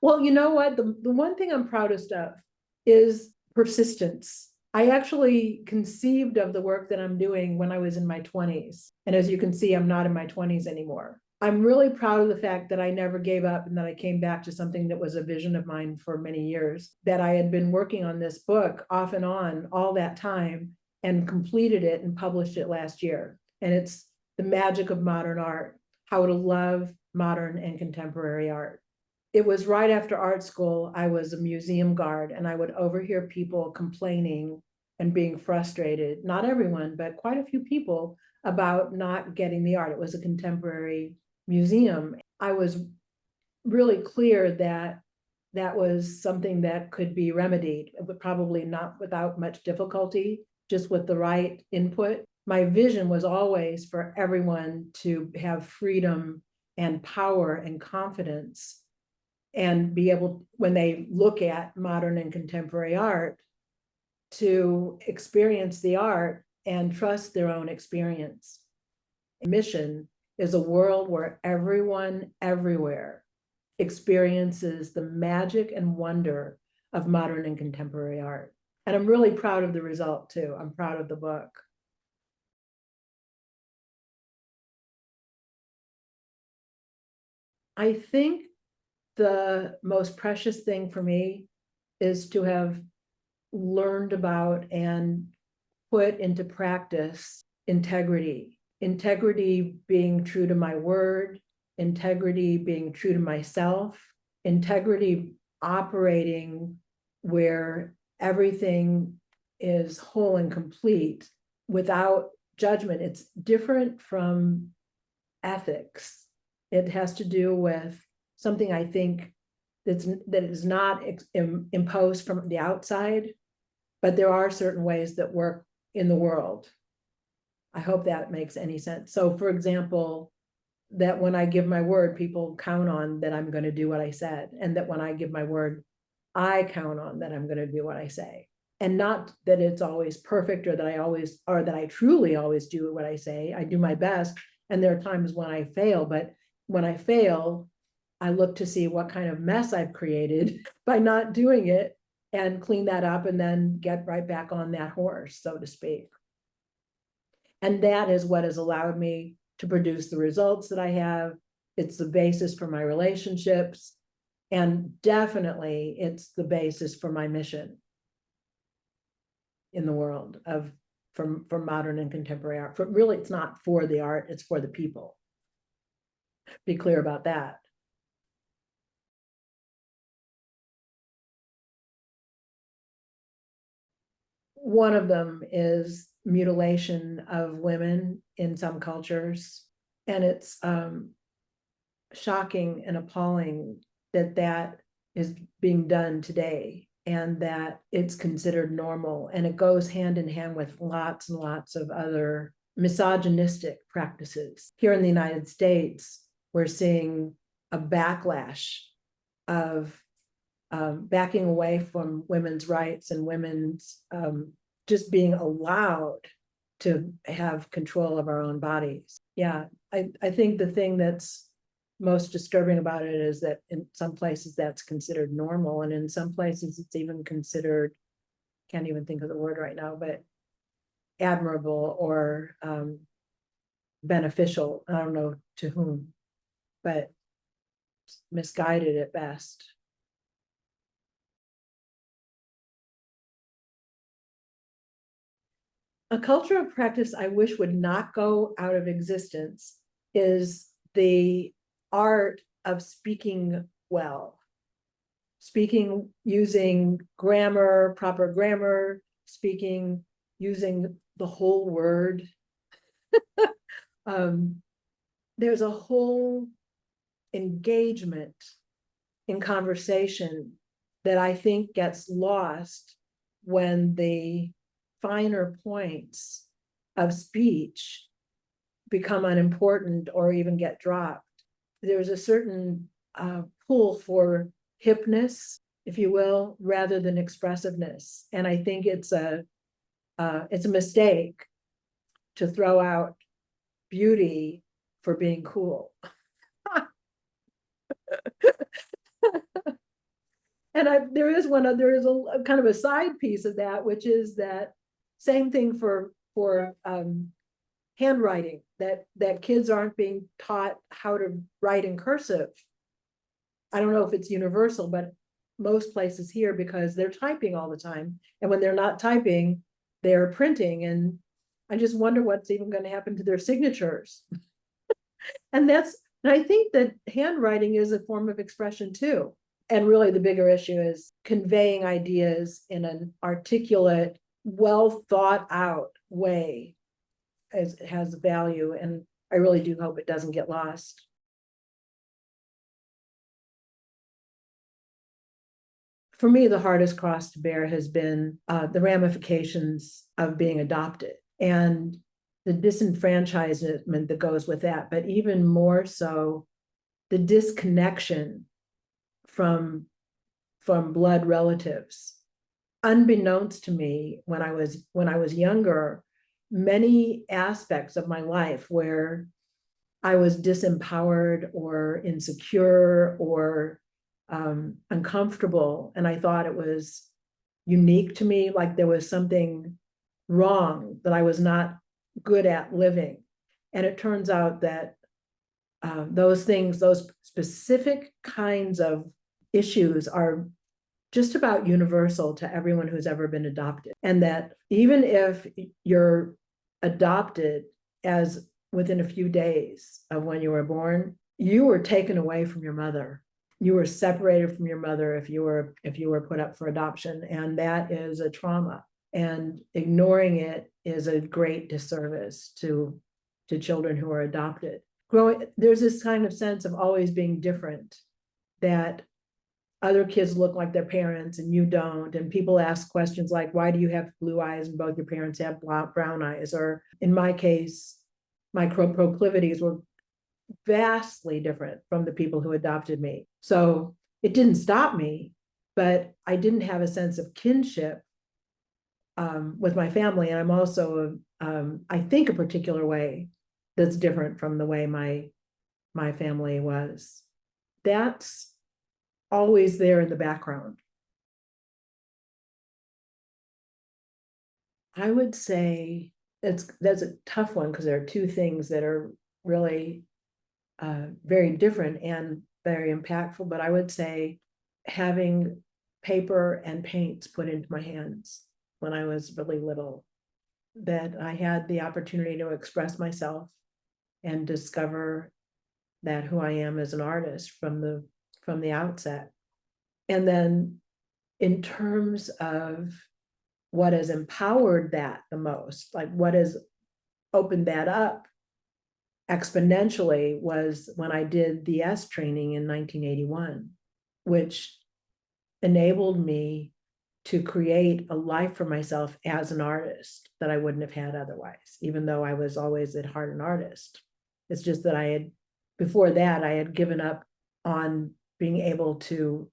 Well, you know what? The one thing I'm proudest of is persistence. I actually conceived of the work that I'm doing when I was in my 20s. And as you can see, I'm not in my 20s anymore. I'm really proud of the fact that I never gave up and that I came back to something that was a vision of mine for many years, that I had been working on this book off and on all that time and completed it and published it last year. And it's The Magic of Modern Art, How to Love Modern and Contemporary Art. It was right after art school. I was a museum guard and I would overhear people complaining and being frustrated, not everyone, but quite a few people, about not getting the art. It was a contemporary museum. I was really clear that that was something that could be remedied, but probably not without much difficulty, just with the right input. My vision was always for everyone to have freedom and power and confidence and be able, when they look at modern and contemporary art, to experience the art and trust their own experience. Mission is a world where everyone, everywhere, experiences the magic and wonder of modern and contemporary art. And I'm really proud of the result too. I'm proud of the book. I think the most precious thing for me is to have learned about and put into practice integrity. Integrity being true to my word, integrity being true to myself, integrity operating where everything is whole and complete without judgment. It's different from ethics. It has to do with something I think that is not imposed from the outside, but there are certain ways that work in the world. I hope that makes any sense. So for example, that when I give my word, people count on that I'm going to do what I said. And that when I give my word, I count on that I'm going to do what I say. And not that it's always perfect or that I truly always do what I say. I do my best. And there are times when I fail, but when I fail, I look to see what kind of mess I've created by not doing it and clean that up and then get right back on that horse, so to speak. And that is what has allowed me to produce the results that I have. It's the basis for my relationships. And definitely it's the basis for my mission in the world of for modern and contemporary art. But really, it's not for the art, it's for the people. Be clear about that. One of them is mutilation of women in some cultures. And it's shocking and appalling that that is being done today and that it's considered normal. And it goes hand in hand with lots and lots of other misogynistic practices. Here in the United States, we're seeing a backlash of backing away from women's rights and women's just being allowed to have control of our own bodies. Yeah, I think the thing that's most disturbing about it is that in some places that's considered normal, and in some places it's even considered, can't even think of the word right now, but admirable or beneficial. I don't know to whom, but misguided at best. A culture of practice I wish would not go out of existence is the art of speaking well, speaking using grammar, proper grammar, speaking using the whole word. There's a whole engagement in conversation that I think gets lost when the finer points of speech become unimportant or even get dropped. There's a certain pull for hipness, if you will, rather than expressiveness. And I think it's a mistake to throw out beauty for being cool. And there is a kind of a side piece of that, which is that same thing for handwriting, that kids aren't being taught how to write in cursive. I don't know if it's universal, but most places here, because they're typing all the time. And when they're not typing, they're printing. And I just wonder what's even going to happen to their signatures. And I think that handwriting is a form of expression too. And really the bigger issue is conveying ideas in an articulate, well thought out way as it has value. And I really do hope it doesn't get lost. For me, the hardest cross to bear has been the ramifications of being adopted and the disenfranchisement that goes with that, but even more so, the disconnection from blood relatives. Unbeknownst to me, when I was younger, many aspects of my life where I was disempowered or insecure or uncomfortable, and I thought it was unique to me, like there was something wrong, that I was not good at living. And it turns out that those things, those specific kinds of issues are just about universal to everyone who's ever been adopted. And that even if you're adopted as within a few days of when you were born, you were taken away from your mother. You were separated from your mother if you were put up for adoption. And that is a trauma. And ignoring it is a great disservice to children who are adopted. There's this kind of sense of always being different, that other kids look like their parents and you don't. And people ask questions like, why do you have blue eyes and both your parents have brown eyes? Or in my case, my proclivities were vastly different from the people who adopted me. So it didn't stop me, but I didn't have a sense of kinship with my family. And I'm also, I think, a particular way that's different from the way my family was. That's always there in the background. I would say that's a tough one, because there are two things that are really very different and very impactful. But I would say having paper and paints put into my hands when I was really little, that I had the opportunity to express myself and discover that who I am as an artist from the outset. And then in terms of what has empowered that the most, like what has opened that up exponentially, was when I did the S training in 1981, which enabled me to create a life for myself as an artist that I wouldn't have had otherwise, even though I was always at heart an artist. It's just that before that, I had given up on being able to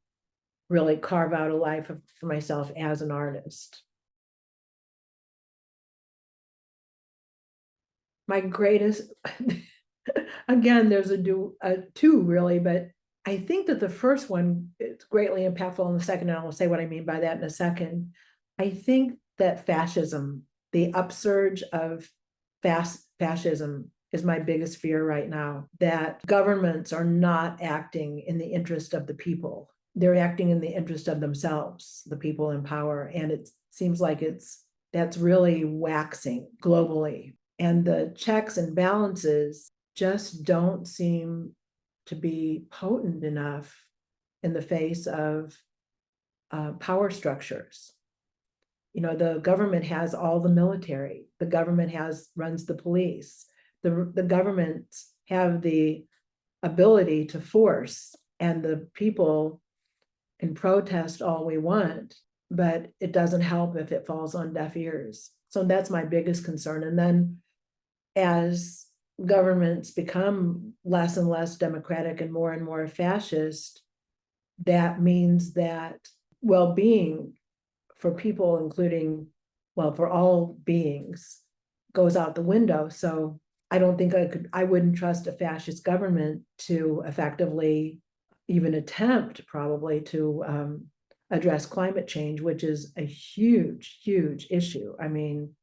really carve out a life for myself as an artist. My greatest, again, there's two really, but I think that the first one is greatly impactful, and the second, and I'll say what I mean by that in a second. I think that fascism, the upsurge of fascism, is my biggest fear right now, that governments are not acting in the interest of the people. They're acting in the interest of themselves, the people in power. And it seems like that's really waxing globally. And the checks and balances just don't seem to be potent enough in the face of power structures. You know, the government has all the military. The government runs the police. The governments have the ability to force, and the people can protest all we want, but it doesn't help if it falls on deaf ears. So that's my biggest concern. And then as governments become less and less democratic and more fascist, that means that well-being for people, including, well, for all beings, goes out the window. So I don't think I wouldn't trust a fascist government to effectively even attempt probably to address climate change, which is a huge, huge issue. I mean,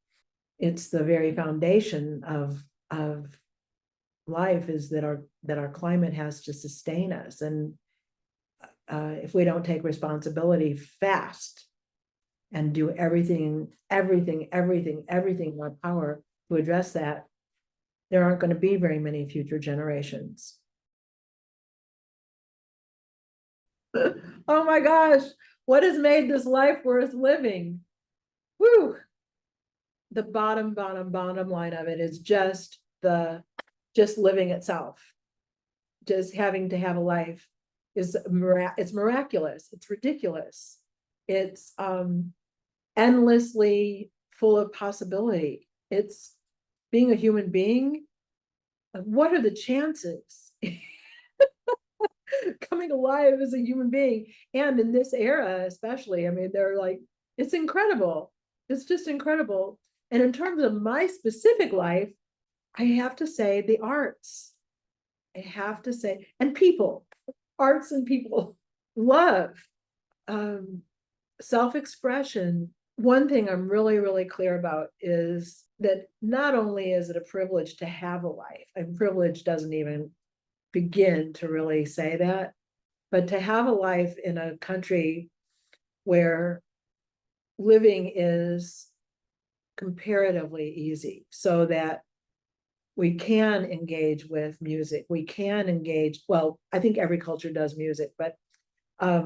it's the very foundation of life, is that our climate has to sustain us. And if we don't take responsibility fast and do everything in our power to address that, there aren't going to be very many future generations. Oh my gosh, what has made this life worth living? Woo! The bottom line of it is just living itself. Just having to have a life is it's miraculous. It's ridiculous. It's endlessly full of possibility. It's being a human being. What are the chances? Coming alive as a human being, and in this era especially, I mean, they're like, it's incredible. It's just incredible. And in terms of my specific life, I have to say the arts. I have to say, and people, arts and people, love, self-expression. One thing I'm really, really clear about is that not only is it a privilege to have a life, and privilege doesn't even begin to really say that, but to have a life in a country where living is comparatively easy, so that we can engage with music, we can engage, well, I think every culture does music, but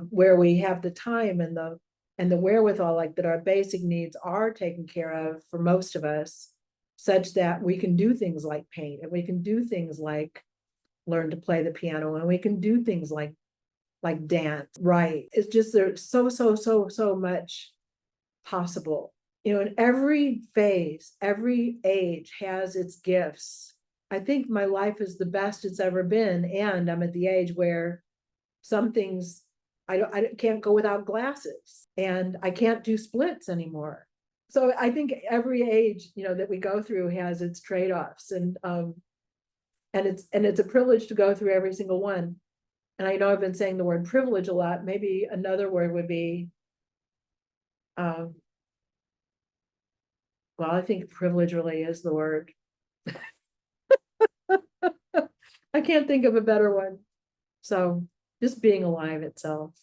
where we have the time and the wherewithal, like that our basic needs are taken care of for most of us, such that we can do things like paint, and we can do things like learn to play the piano, and we can do things like dance, right? It's just, there's so much possible. You know, in every phase, every age has its gifts. I think my life is the best it's ever been, and I'm at the age where some things I can't go without glasses, and I can't do splits anymore. So I think every age, you know, that we go through has its trade-offs, and it's a privilege to go through every single one. And I know I've been saying the word privilege a lot. Maybe another word would be, well, I think privilege really is the word. I can't think of a better one. So just being alive itself.